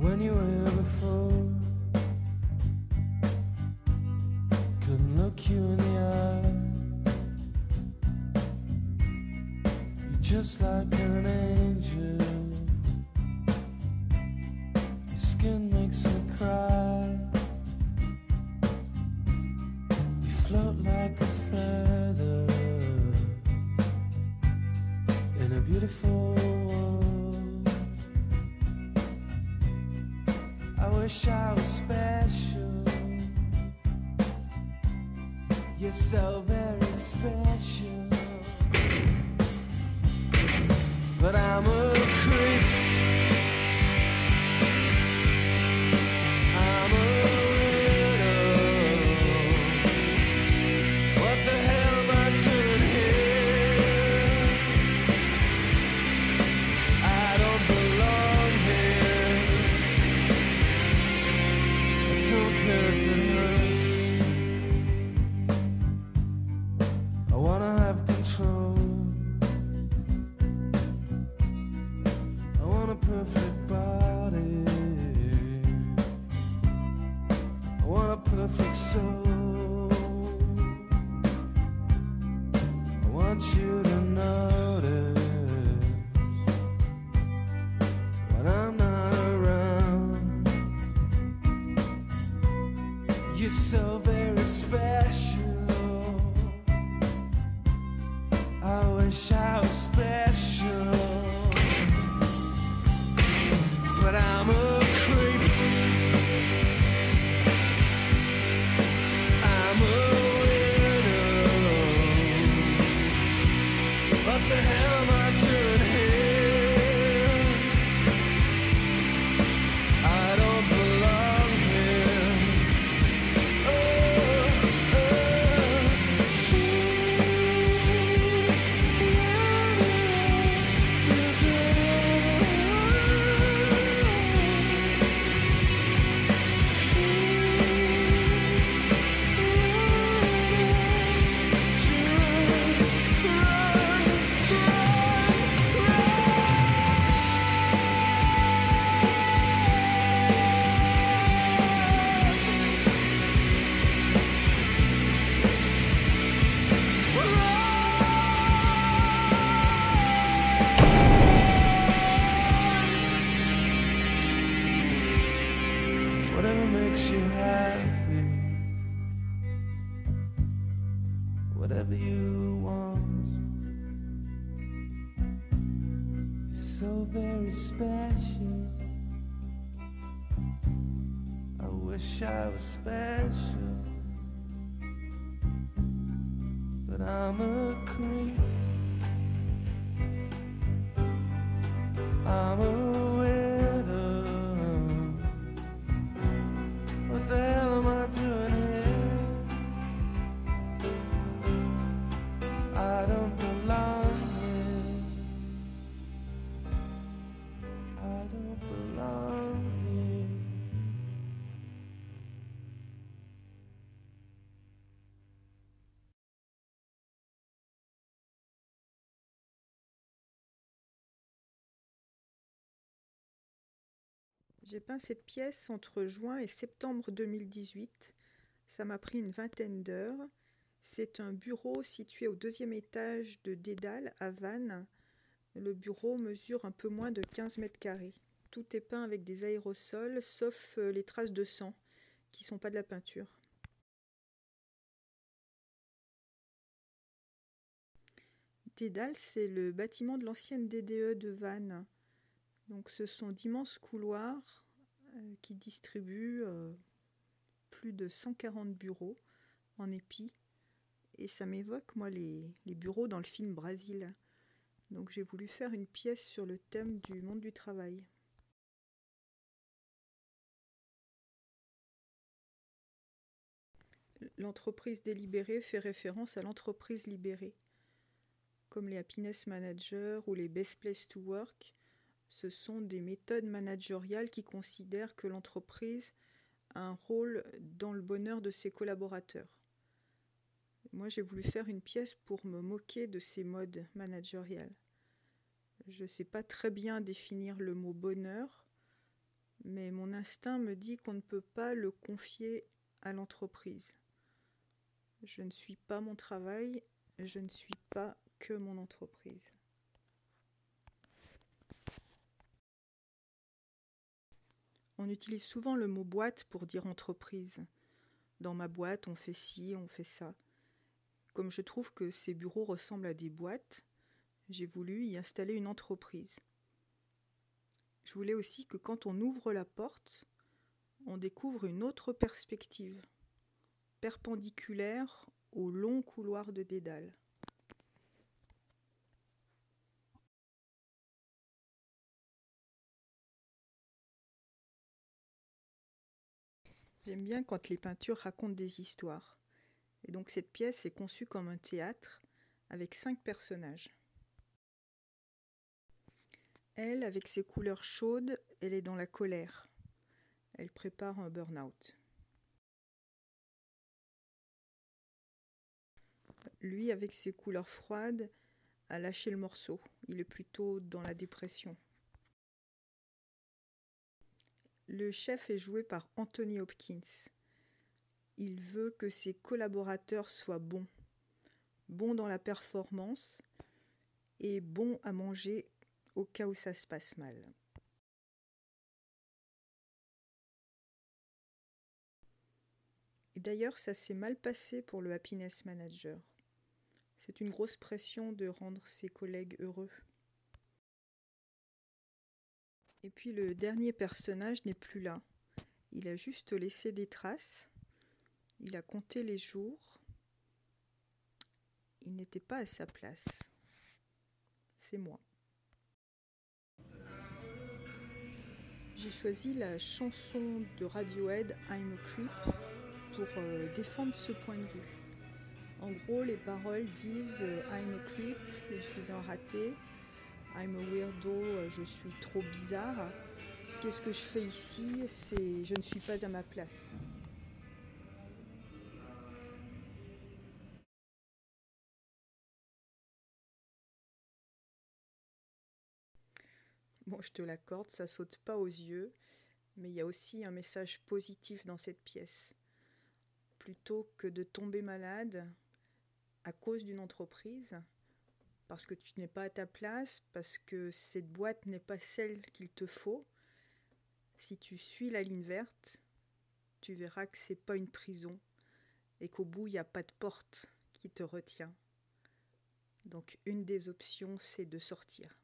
when you were here before. Couldn't look you in the eye. You're just like an angel. Your skin makes me cry. You float like a feather in a beautiful world. I wish I was special. You're so very special. But I'm a creep. I'm a widow. What the hell am I doing here? I don't belong here. I don't care if it hurts. I wanna have control. I want a perfect body. I want a perfect soul. I want you to notice when I'm not around. You're so very special. I wish I was special. But I'm a creep. I'm a widow. What the hell am I doing here? I don't belong here. Whatever makes you happy, whatever you want. You're so very special. I wish I was special, but I'm a creep. I'm a widow. What the hell am I doing here? I don't belong here. I don't belong here. J'ai peint cette pièce entre juin et septembre 2018. Ça m'a pris une vingtaine d'heures. C'est un bureau situé au 2e étage de Dédale, à Vannes. Le bureau mesure un peu moins de 15 mètres carrés. Tout est peint avec des aérosols, sauf les traces de sang, qui ne sont pas de la peinture. Dédale, c'est le bâtiment de l'ancienne DDE de Vannes. Donc ce sont d'immenses couloirs qui distribuent plus de 140 bureaux en épi. Et ça m'évoque, moi, les bureaux dans le film Brasil. Donc j'ai voulu faire une pièce sur le thème du monde du travail. L'entreprise délibérée fait référence à l'entreprise libérée. Comme les Happiness Managers ou les Best Place to Work, ce sont des méthodes managériales qui considèrent que l'entreprise a un rôle dans le bonheur de ses collaborateurs. Moi, j'ai voulu faire une pièce pour me moquer de ces modes managériales. Je ne sais pas très bien définir le mot bonheur, mais mon instinct me dit qu'on ne peut pas le confier à l'entreprise. Je ne suis pas mon travail, je ne suis pas que mon entreprise. On utilise souvent le mot boîte pour dire entreprise. Dans ma boîte, on fait ci, on fait ça. Comme je trouve que ces bureaux ressemblent à des boîtes, j'ai voulu y installer une entreprise. Je voulais aussi que quand on ouvre la porte, on découvre une autre perspective, perpendiculaire au long couloir de Dédale. J'aime bien quand les peintures racontent des histoires. Et donc cette pièce est conçue comme un théâtre avec 5 personnages. Elle, avec ses couleurs chaudes, elle est dans la colère. Elle prépare un burn-out. Lui, avec ses couleurs froides, a lâché le morceau. Il est plutôt dans la dépression. Le chef est joué par Anthony Hopkins. Il veut que ses collaborateurs soient bons. Bons dans la performance et bons à manger au cas où ça se passe mal. Et d'ailleurs, ça s'est mal passé pour le happiness manager. C'est une grosse pression de rendre ses collègues heureux. Et puis le dernier personnage n'est plus là. Il a juste laissé des traces. Il a compté les jours. Il n'était pas à sa place. C'est moi. J'ai choisi la chanson de Radiohead, I'm a Creep, pour défendre ce point de vue. En gros, les paroles disent I'm a creep, je suis un raté. I'm a weirdo, je suis trop bizarre. Qu'est-ce que je fais ici? Je ne suis pas à ma place. Bon, je te l'accorde, ça saute pas aux yeux, mais il y a aussi un message positif dans cette pièce. Plutôt que de tomber malade à cause d'une entreprise, parce que tu n'es pas à ta place, parce que cette boîte n'est pas celle qu'il te faut, si tu suis la ligne verte, tu verras que c'est pas une prison et qu'au bout, il n'y a pas de porte qui te retient. Donc une des options, c'est de sortir.